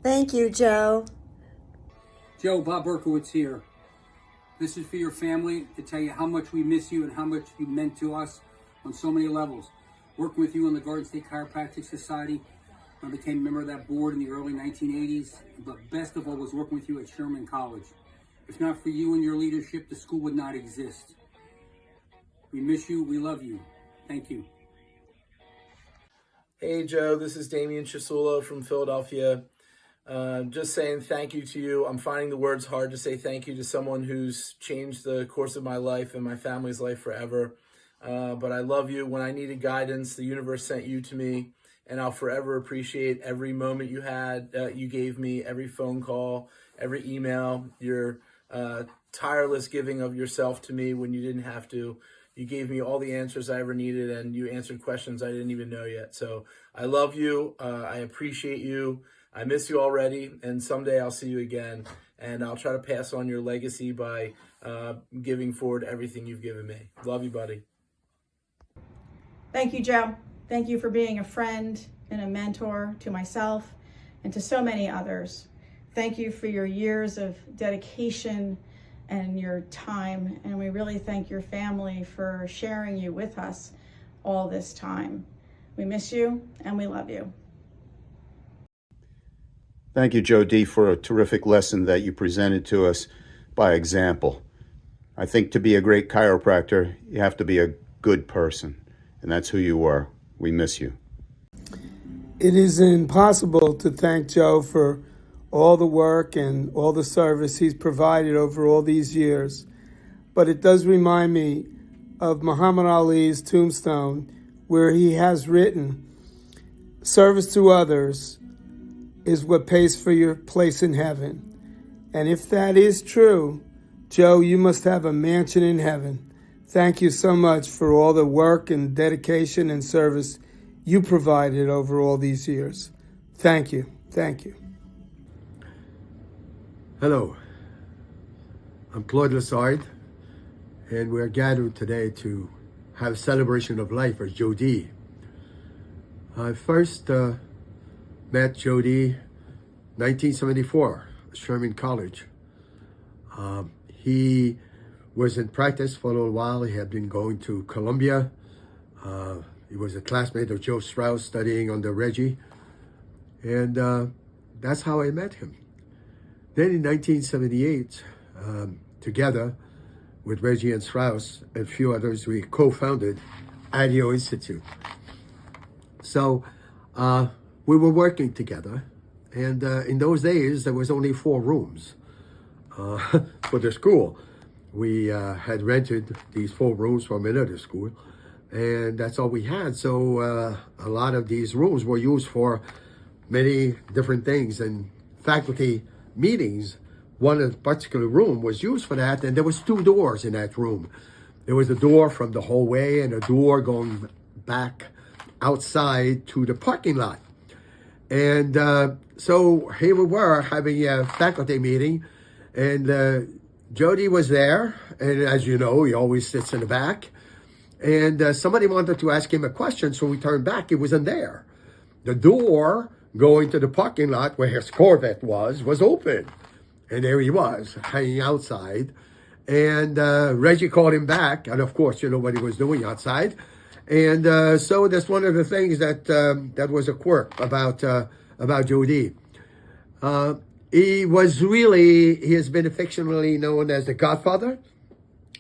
Thank you, Joe. Joe, Bob Berkowitz here. This is for your family to tell you how much we miss you and how much you meant to us on so many levels. Working with you in the Garden State Chiropractic Society, I became a member of that board in the early 1980s, but best of all was working with you at Sherman College. If not for you and your leadership, the school would not exist. We miss you, we love you. Thank you. Hey Joe, this is Damian Chisulo from Philadelphia. Just saying thank you to you. I'm finding the words hard to say thank you to someone who's changed the course of my life and my family's life forever. But I love you. When I needed guidance, the universe sent you to me, and I'll forever appreciate every moment you gave me, every phone call, every email, your tireless giving of yourself to me when you didn't have to. You gave me all the answers I ever needed, and you answered questions I didn't even know yet. So I love you. I appreciate you. I miss you already, and someday I'll see you again. And I'll try to pass on your legacy by giving forward everything you've given me. Love you, buddy. Thank you, Joe. Thank you for being a friend and a mentor to myself and to so many others. Thank you for your years of dedication and your time. And we really thank your family for sharing you with us all this time. We miss you and we love you. Thank you, Joe D., for a terrific lesson that you presented to us by example. I think to be a great chiropractor, you have to be a good person, and that's who you were. We miss you. It is impossible to thank Joe for all the work and all the service he's provided over all these years. But it does remind me of Muhammad Ali's tombstone, where he has written, "Service to others is what pays for your place in heaven." And if that is true, Joe, you must have a mansion in heaven. Thank you so much for all the work and dedication and service you provided over all these years. Thank you. Thank you. Hello, I'm Claude Lassard, and we're gathered today to have a celebration of life as Joe D. I first met Joe D. 1974, Sherman College. He was in practice for a little while. He had been going to Columbia. He was a classmate of Joe Strauss, studying under Reggie, and that's how I met him. Then in 1978, together with Reggie and Strauss and a few others, we co-founded ADIO Institute. So we were working together, and in those days, there was only 4 rooms for the school. We had rented these 4 rooms from another school, and that's all we had. So a lot of these rooms were used for many different things, and faculty meetings. One particular room was used for that, and there was 2 doors in that room. There was a door from the hallway and a door going back outside to the parking lot. And so here we were having a faculty meeting, and Jody was there, and as you know, he always sits in the back. And somebody wanted to ask him a question, so we turned back. He wasn't there. The door going to the parking lot where his Corvette was open. And there he was, hanging outside. And Reggie called him back. And of course, you know what he was doing outside. And so that's one of the things that was a quirk about Joe D. He has been affectionately known as the godfather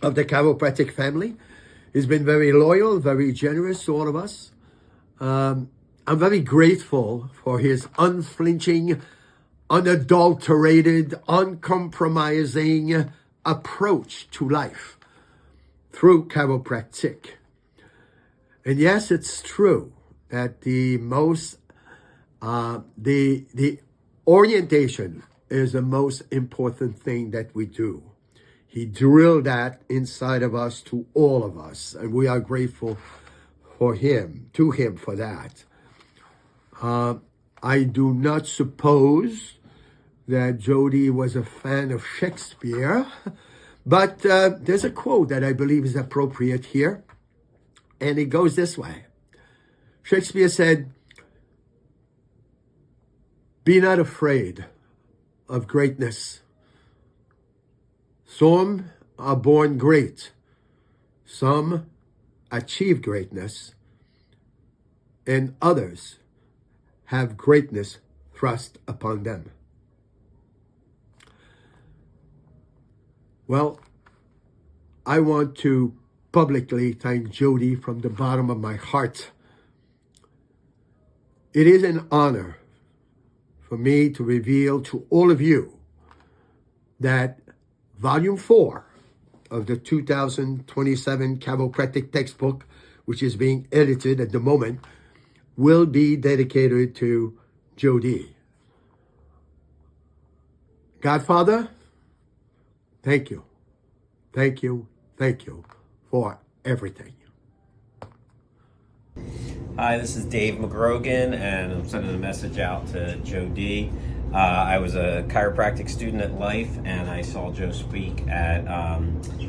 of the chiropractic family. He's been very loyal, very generous to all of us. I'm very grateful for his unflinching, unadulterated, uncompromising approach to life through chiropractic. And yes, it's true that the orientation is the most important thing that we do. He drilled that inside of us, to all of us, and we are grateful to him for that. I do not suppose that Jody was a fan of Shakespeare, but there's a quote that I believe is appropriate here, and it goes this way. Shakespeare said, Be not afraid of greatness. Some are born great. Some achieve greatness, and others have greatness thrust upon them. Well, I want to publicly thank Jody from the bottom of my heart. It is an honor for me to reveal to all of you that Volume 4 of the 2027 chiropractic textbook, which is being edited at the moment, will be dedicated to Jody. Godfather, thank you. Thank you. Thank you for everything. Hi, this is Dave McGrogan, and I'm sending a message out to Joe D. I was a chiropractic student at Life, and I saw Joe speak at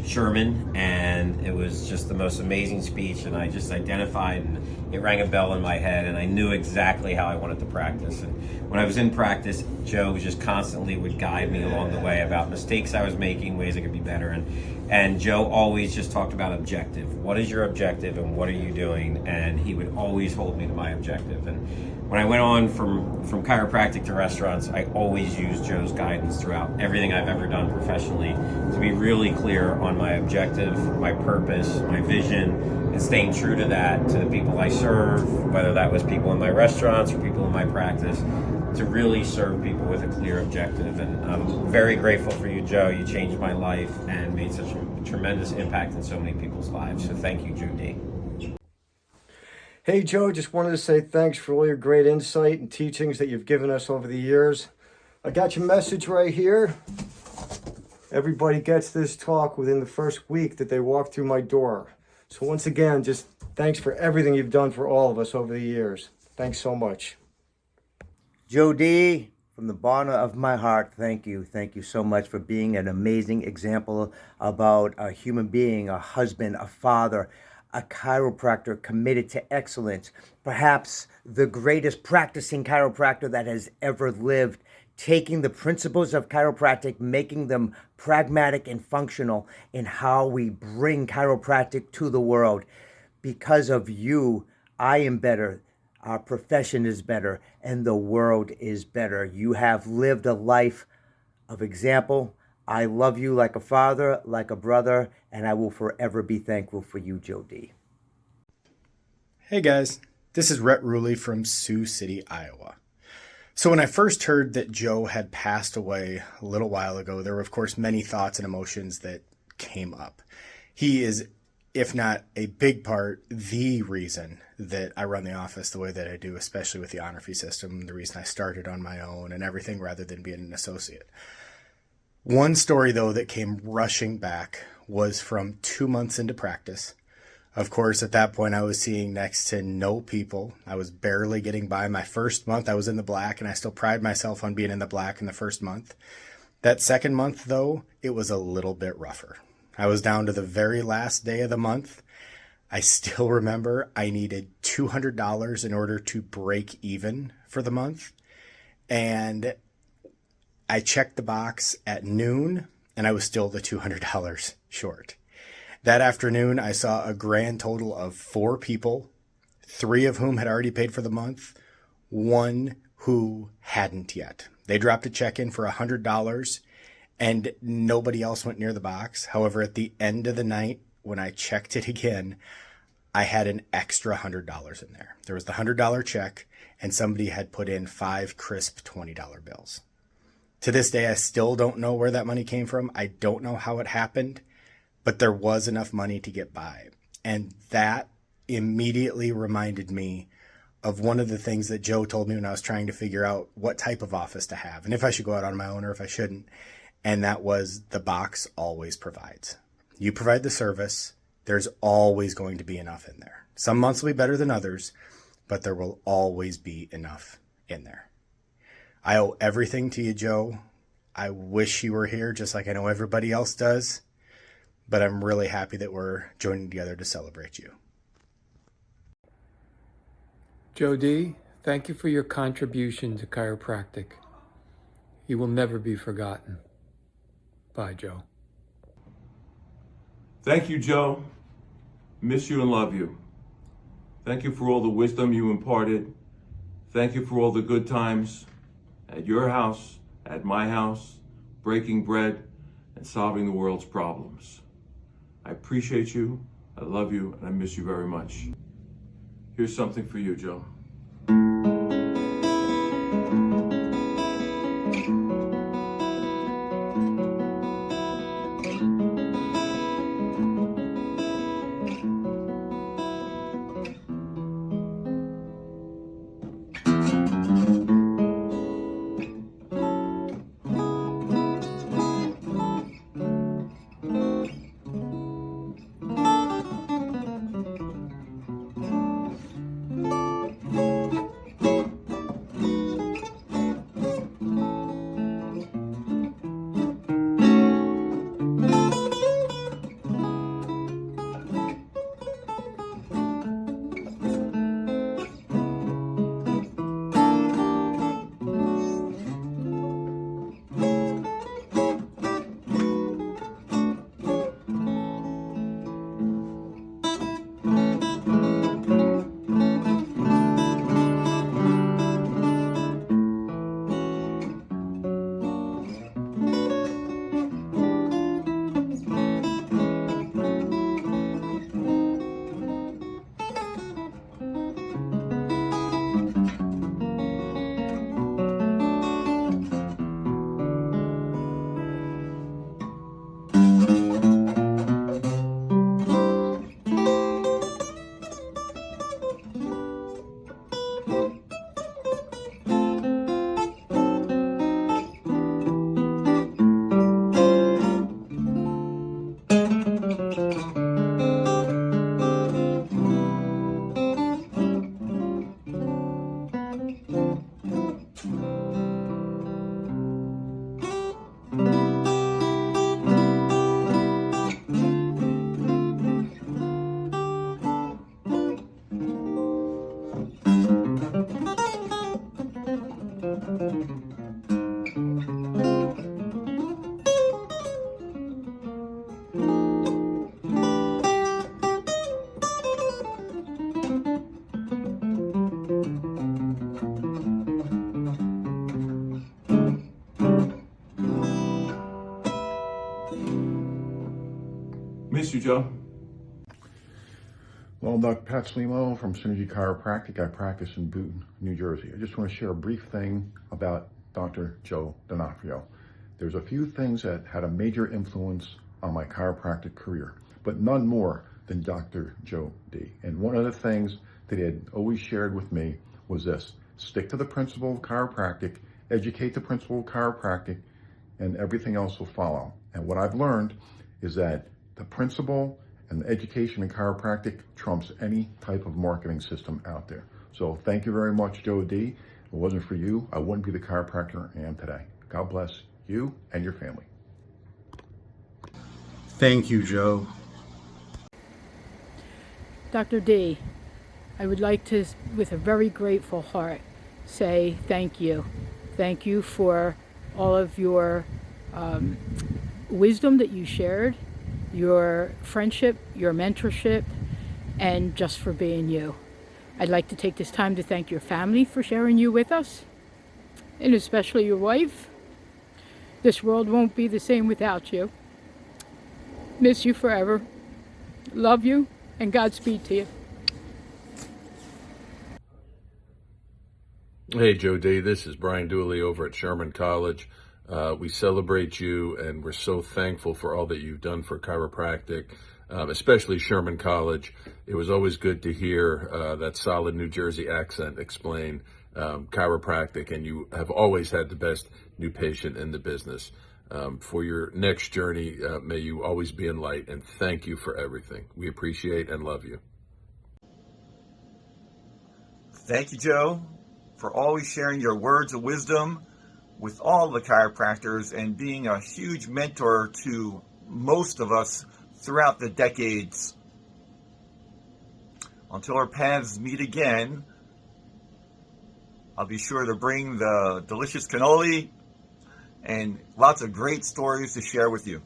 Sherman, and it was just the most amazing speech, and I just identified, and it rang a bell in my head, and I knew exactly how I wanted to practice. And when I was in practice, Joe just constantly would guide me along the way about mistakes I was making, ways I could be better, and Joe always just talked about objective. What is your objective, and what are you doing? And he would always hold me to my objective. And when I went on from chiropractic to restaurants, I always used Joe's guidance throughout everything I've ever done professionally to be really clear on my objective, my purpose, my vision, and staying true to that, to the people I serve, whether that was people in my restaurants or people in my practice, to really serve people with a clear objective. And I'm very grateful for you, Joe. You changed my life and made such a tremendous impact in so many people's lives. So thank you, Joe D. Hey, Joe, just wanted to say thanks for all your great insight and teachings that you've given us over the years. I got your message right here. Everybody gets this talk within the first week that they walk through my door. So once again, just thanks for everything you've done for all of us over the years. Thanks so much. Joe D, from the bottom of my heart, thank you. Thank you so much for being an amazing example about a human being, a husband, a father, a chiropractor committed to excellence, perhaps the greatest practicing chiropractor that has ever lived, taking the principles of chiropractic, making them pragmatic and functional in how we bring chiropractic to the world. Because of you, I am better, our profession is better, and the world is better. You have lived a life of example. I love you like a father, like a brother, and I will forever be thankful for you, Joe D. Hey guys, this is Rhett Ruley from Sioux City, Iowa. So when I first heard that Joe had passed away a little while ago, there were of course many thoughts and emotions that came up. He is, if not a big part, the reason that I run the office the way that I do, especially with the honor fee system, the reason I started on my own and everything rather than being an associate. One story, though, that came rushing back was from 2 months into practice. Of course, at that point, I was seeing next to no people. I was barely getting by. My first month, I was in the black, and I still pride myself on being in the black in the first month. That second month, though, it was a little bit rougher. I was down to the very last day of the month. I still remember I needed $200 in order to break even for the month. And I checked the box at noon, and I was still the $200 short. That afternoon, I saw a grand total of 4 people, 3 of whom had already paid for the month, 1 who hadn't yet. They dropped a check in for $100, and nobody else went near the box. However, at the end of the night, when I checked it again, I had an extra $100 in there. There was the $100 check, and somebody had put in 5 crisp $20 bills. To this day, I still don't know where that money came from. I don't know how it happened, but there was enough money to get by. And that immediately reminded me of one of the things that Joe told me when I was trying to figure out what type of office to have and if I should go out on my own or if I shouldn't. And that was the box always provides. You provide the service, there's always going to be enough in there. Some months will be better than others, but there will always be enough in there. I owe everything to you, Joe. I wish you were here just like I know everybody else does, but I'm really happy that we're joining together to celebrate you. Joe D, Thank you for your contribution to chiropractic. You will never be forgotten. Bye, Joe. Thank you, Joe. Miss you and love you. Thank you for all the wisdom you imparted. Thank you for all the good times at your house, at my house, breaking bread and solving the world's problems. I appreciate you, I love you, and I miss you very much. Here's something for you, Joe. Miss you, Joe. Well, Dr. Pat Slimo from Synergy Chiropractic. I practice in Boonton, New Jersey. I just want to share a brief thing about Dr. Joe D'Onofrio. There's a few things that had a major influence on my chiropractic career, but none more than Dr. Joe D. And one of the things that he had always shared with me was this: stick to the principle of chiropractic, educate the principle of chiropractic, and everything else will follow. And what I've learned is that the principle and the education in chiropractic trumps any type of marketing system out there. So thank you very much, Joe D. If it wasn't for you, I wouldn't be the chiropractor I am today. God bless you and your family. Thank you, Joe. Dr. D, I would like to, with a very grateful heart, say thank you. Thank you for all of your wisdom that you shared, your friendship, your mentorship, and just for being you. I'd like to take this time to thank your family for sharing you with us, and especially your wife. This world won't be the same without you. Miss you forever. Love you, and Godspeed to you. Hey, Joe D. This is Brian Dooley over at Sherman College. We celebrate you, and we're so thankful for all that you've done for chiropractic, especially Sherman College. It was always good to hear that solid New Jersey accent explain chiropractic, and you have always had the best new patient in the business. For your next journey, may you always be in light, and thank you for everything. We appreciate and love you. Thank you, Joe, for always sharing your words of wisdom with all the chiropractors and being a huge mentor to most of us throughout the decades. Until our paths meet again, I'll be sure to bring the delicious cannoli and lots of great stories to share with you.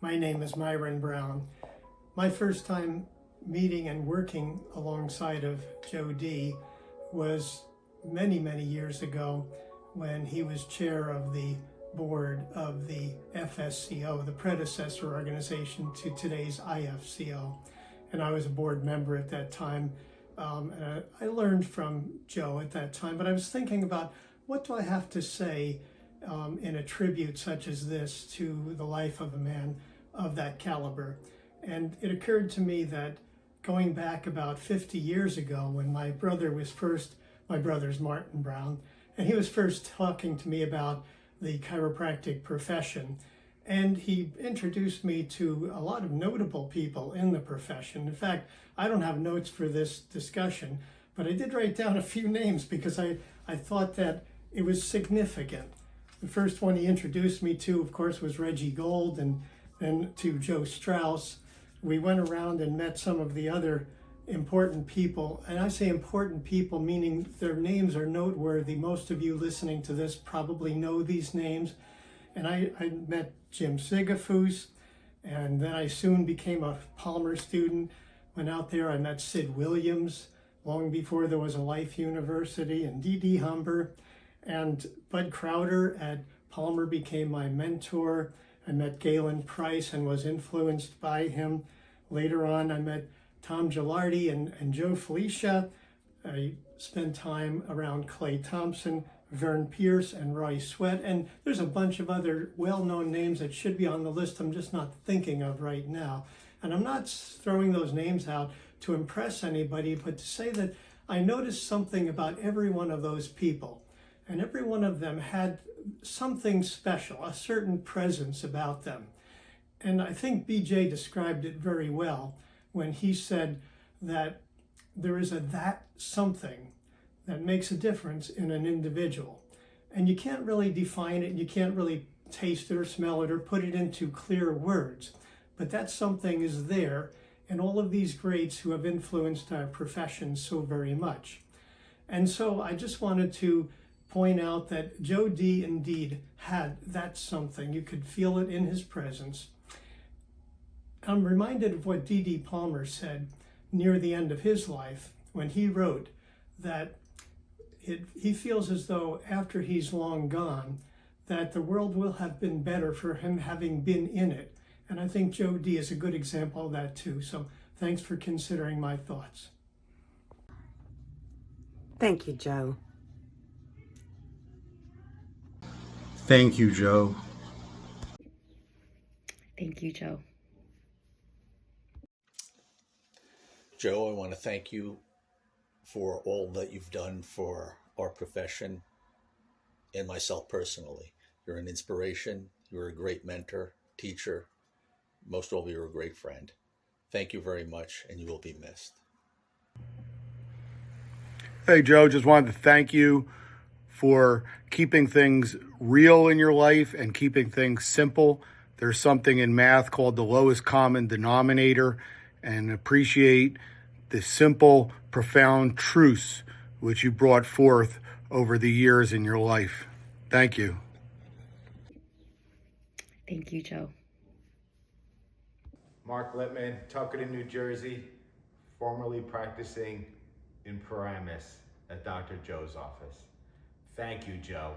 My name is Myron Brown. My first time meeting and working alongside of Joe D was many, many years ago when he was chair of the board of the FSCO, the predecessor organization to today's IFCO. And I was a board member at that time. And I learned from Joe at that time, but I was thinking about what do I have to say in a tribute such as this to the life of a man of that caliber. And it occurred to me that going back about 50 years ago when my brother's Martin Brown, and he was first talking to me about the chiropractic profession. And he introduced me to a lot of notable people in the profession. In fact, I don't have notes for this discussion, but I did write down a few names because I thought that it was significant. The first one he introduced me to, of course, was Reggie Gold, and then to Joe Strauss. We went around and met some of the other important people. And I say important people, meaning their names are noteworthy. Most of you listening to this probably know these names. And I met Jim Sigafus, and then I soon became a Palmer student. Went out there, I met Sid Williams, long before there was a Life University, and D.D. Humber. And Bud Crowder at Palmer became my mentor. I met Galen Price and was influenced by him. Later on, I met Tom Gilardi and Joe Felicia. I spent time around Clay Thompson, Vern Pierce, and Roy Sweat. And there's a bunch of other well-known names that should be on the list I'm just not thinking of right now. And I'm not throwing those names out to impress anybody, but to say that I noticed something about every one of those people. And every one of them had something special, a certain presence about them. And I think BJ described it very well when he said that there is that something that makes a difference in an individual. And you can't really define it, you can't really taste it or smell it or put it into clear words. But that something is there in all of these greats who have influenced our profession so very much. And so I just wanted to point out that Joe D indeed had that something. You could feel it in his presence. I'm reminded of what D.D. Palmer said near the end of his life when he wrote that he feels as though after he's long gone that the world will have been better for him having been in it. And I think Joe D is a good example of that too. So thanks for considering my thoughts. Thank you, Joe. Thank you, Joe. Thank you, Joe. Joe, I want to thank you for all that you've done for our profession and myself personally. You're an inspiration. You're a great mentor, teacher. Most of all, you're a great friend. Thank you very much, and you will be missed. Hey, Joe, just wanted to thank you for keeping things real in your life and keeping things simple. There's something in math called the lowest common denominator, and appreciate the simple, profound truths which you brought forth over the years in your life. Thank you. Thank you, Joe. Mark Littman, Tuckerton, New Jersey, formerly practicing in Paramus at Dr. Joe's office. Thank you, Joe.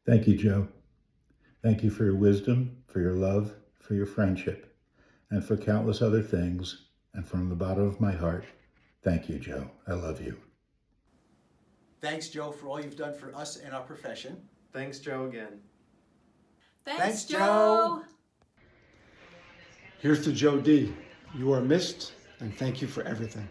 Thank you, Joe. Thank you for your wisdom, for your love, for your friendship, and for countless other things. And from the bottom of my heart, thank you, Joe. I love you. Thanks, Joe, for all you've done for us and our profession. Thanks, Joe, again. Thanks, Joe. Here's to Joe D. You are missed, and thank you for everything.